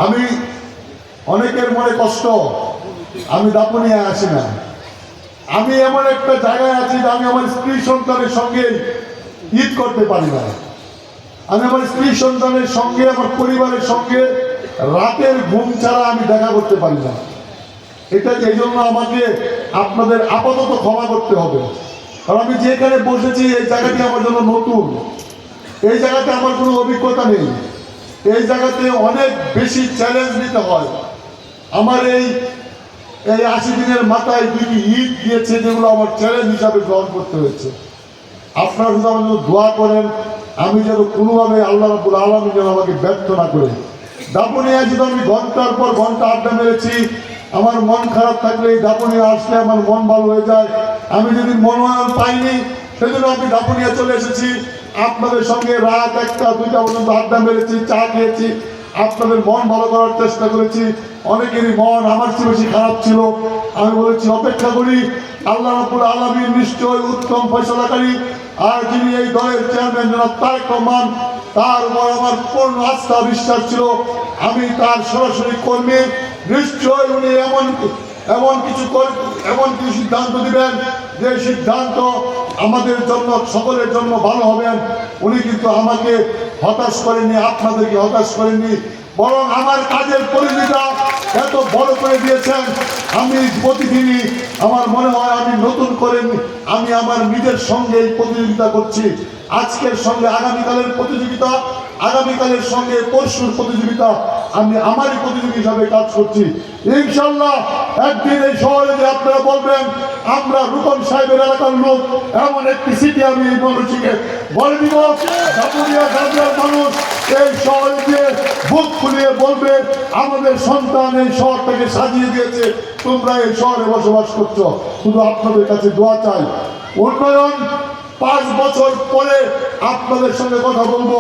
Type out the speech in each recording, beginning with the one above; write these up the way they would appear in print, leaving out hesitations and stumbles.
আমি অনেকের মনে কষ্ট, আমি দাপুনিয়া আসি না। আমি এমন একটা জায়গায় আছি যে আমি আমার স্ত্রী সন্তানের সঙ্গে ঈদ করতে পারি না। আমি আমার স্ত্রী সন্তানের সঙ্গে, আমার পরিবারের সঙ্গে রাতের ঘুম ছাড়া আমি দেখা করতে পারি না। এটা এই জন্য আমাকে আপনাদের আপাতত ক্ষমা করতে হবে। কারণ আমি যেখানে বসেছি এই জায়গাটি আমার জন্য নতুন, এই জায়গাতে আমার কোনো অভিজ্ঞতা নেই, এই জায়গাতে অনেক বেশি চ্যালেঞ্জ নিতে হয়। আমার এই 80 দিনের মাথায় 2টি ঈদ দিয়েছে, যেগুলো আমার চ্যালেঞ্জ হিসাবে গ্রহণ করতে হয়েছে। আপনারা শুধু আমার জন্য দোয়া করেন, আমি যেন কোনোভাবে আল্লাহ রাব্বুল আলামিন যেন আমাকে ব্যর্থ না করে। দাপুনিয়া যেহেতু আমি ঘন্টার পর ঘন্টা আড্ডা মেরেছি, আমার মন খারাপ থাকলে এই দাপুনিয়া আসলে আমার মন ভালো হয়ে যায়। আমি যদি মনোনয়ন পাইনি, সেজন্য আমি দাপুনিয়া চলে এসেছি। আপনাদের সঙ্গে রাত 1টা 2টা পর্যন্ত আড্ডা মেরেছি, চা খেয়েছি, আপনাদের মন ভালো করার চেষ্টা করেছি। অনেকেরই মন আমার চেয়ে বেশি খারাপ ছিল। আমি বলেছি অপেক্ষা করি, আল্লাহ রাব্বুল আলামিন নিশ্চয়ই উত্তম ফয়সালাকারী। আর যিনি এই দলের চেয়ারম্যান জনাব তারেক রহমান, তার উপর আমার পূর্ণ আস্থা বিশ্বাস ছিল। আমি তার সরাসরি কর্মী, নিশ্চয়ই উনি এমন কিছু সিদ্ধান্ত দিবেন যে সিদ্ধান্ত আমাদের জন্য, সকলের জন্য ভালো হবেন। উনি কিন্তু আমাকে হতাশ করেননি, আপনাদেরকে হতাশ করেননি, বরং আমার কাজের পরিধিটা এত বড় করে দিয়েছেন। আমি প্রতিদিনই আমার মনে হয় আমি নতুন করে আমি আমার নিজের সঙ্গে প্রতিযোগিতা করছি। আজকের সঙ্গে আগামীকালের প্রতিযোগিতা, আগামীকালের সঙ্গে পরশুর প্রতিযোগিতা, আমি আমারই প্রতিযোগী হিসাবে কাজ করছি। ইনশাল্লাহ একদিন এই শহরে যে আপনারা বলবেন আমরা রূপন সাহেবের এলাকার লোক, এমন একটি সিটি আমি এই মানুষকে বলে দিব। দাপুনিয়া গ্রামের মানুষ এই শহরে গিয়ে বুক খুলিয়ে বলবে আমাদের সন্তান এই শহরটাকে সাজিয়ে দিয়েছে, তোমরা এই শহরে বসবাস করছো। শুধু আপনাদের কাছে দোয়া চাই, উন্নয়ন 5 বছর পরে আপনাদের সঙ্গে কথা বলবো।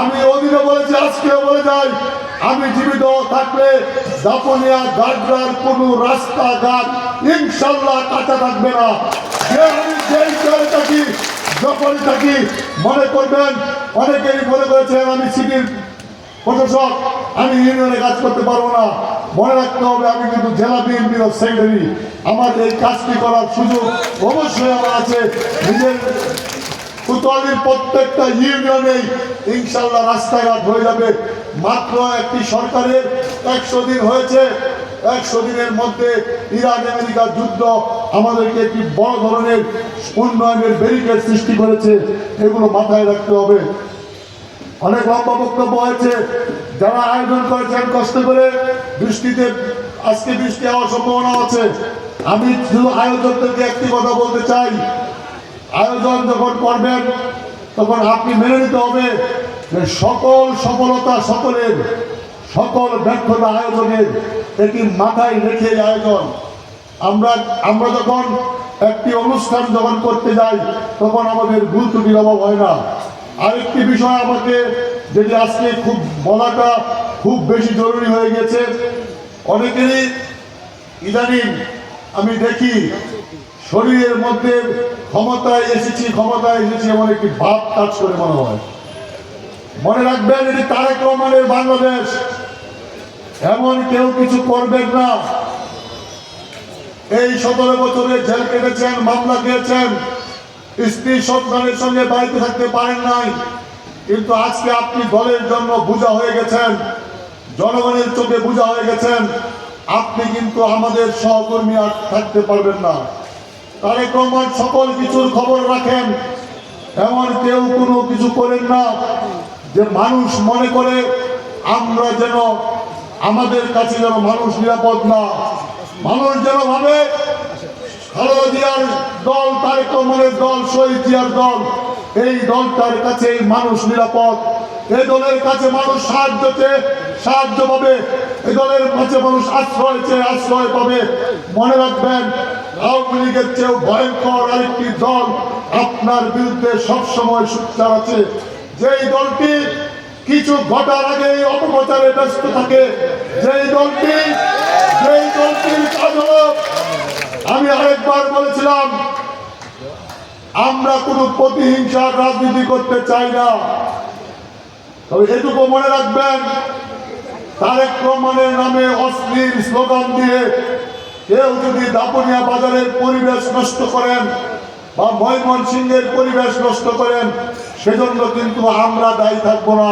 আমি ওদিনে বলেছি, আজকেও বলে যাই, আমি জীবিত থাকলে দাপুনিয়া গাড্রার কোনো রাস্তাঘাট ইনশাল্লাহ কাঁচা থাকবে না। আমি যেই শহরে থাকি, যখনই থাকি, মনে করবেন, অনেকেই মনে করেছেন আমি সিটির প্রশাসক, আমি ইউনিয়নে কাজ করতে পারবো না। মনে রাখতে হবে আমি কিন্তু জেলা বিএনপির সেক্রেটারি। আমার এই কাজটি করার সুযোগ অবশ্যই আমার আছে। নিজের কোতোয়ালির প্রত্যেকটা ইউনিয়নে ইনশাল্লাহ রাস্তাঘাট হয়ে যাবে। মাত্র একটি সরকারের 100 দিন হয়েছে, 100 দিনের মধ্যে ইরান আমেরিকার যুদ্ধ আমাদেরকে একটি বড় ধরনের উন্নয়নের ব্যারিকেড সৃষ্টি করেছে, এগুলো মাথায় রাখতে হবে। অনেক লম্বা বক্তব্য হয়েছে, যারা আয়োজন করেছেন কষ্ট করে, বৃষ্টিতে আজকে বৃষ্টি হওয়ার সম্ভাবনা আছে। আমি শুধু আয়োজকদেরকে একটি কথা বলতে চাই, আয়োজন যখন করবেন তখন আপনি মেনে নিতে হবে যে সকল সফলতা সকলের, সকল ব্যর্থতা আয়োজনের, এটি মাথায় রেখে আয়োজন। আমরা যখন একটি অনুষ্ঠান যখন করতে যাই তখন আমাদের ভুল ত্রুটির অভাব হয় না। আরেকটি বিষয় আমাকে যেটি আজকে খুব বলাটা খুব বেশি জরুরি হয়ে গেছে, অনেকেরই ইদানিং আমি দেখি শরীরের মধ্যে ক্ষমতায় এসেছি এমন একটি ভাব কাজ করে মনে হয়। মনে রাখবেন, এটি তারেক রহমানের বাংলাদেশ, এমন কেউ কিছু করবেন না। এই 17 বছরে জেল কেটেছেন, মামলা খেয়েছেন, স্ত্রী সন্তানের সঙ্গে বাড়িতে থাকতে পারেন নাই, কিন্তু আজকে আপনি দলের জন্য বোঝা হয়ে গেছেন, জনগণের চোখে বোঝা হয়ে গেছেন। আপনি কিন্তু আমাদের সহকর্মী আর থাকতে পারবেন না। তারেক রহমান সকল কিছুর খবর রাখেন, এমন কেউ কোনো কিছু করেন না যে মানুষ মনে করে আমরা যেন, আমাদের কাছে যেন মানুষ নিরাপদ না। মানুষ যেন ভাবে খালেদা জিয়ার দল, তারেক রহমানের দল, শহীদ জিয়ার দল, এই দলটার কাছে মানুষ নিরাপদ। এই দলের কাছে মানুষ সাহায্য পাবে, এই দলের কাছে মানুষ আশ্রয় পাবে। মনে রাখবেন, আওয়ামী লীগের চেয়েও ভয়ঙ্কর আরেকটি দল আপনার বিরুদ্ধে সবসময় সোচ্চার আছে, যেই দলটি কিছু ঘটার আগে অপপ্রচারে ব্যস্ত থাকে, যেই দলটির কাজ হলো, আমি আরেকবার বলেছিলাম, আমরা কোনো প্রতিহিংসার রাজনীতি করতে চাই না। তবে এটুকু মনে রাখবেন, তারেক রহমানের নামে অশ্লীল স্লোগান দিয়ে কেউ যদি দাপুনিয়া বাজারের পরিবেশ নষ্ট করেন বা ময়মনসিংহের পরিবেশ নষ্ট করেন, সেজন্য কিন্তু আমরা দায়ী থাকবো না।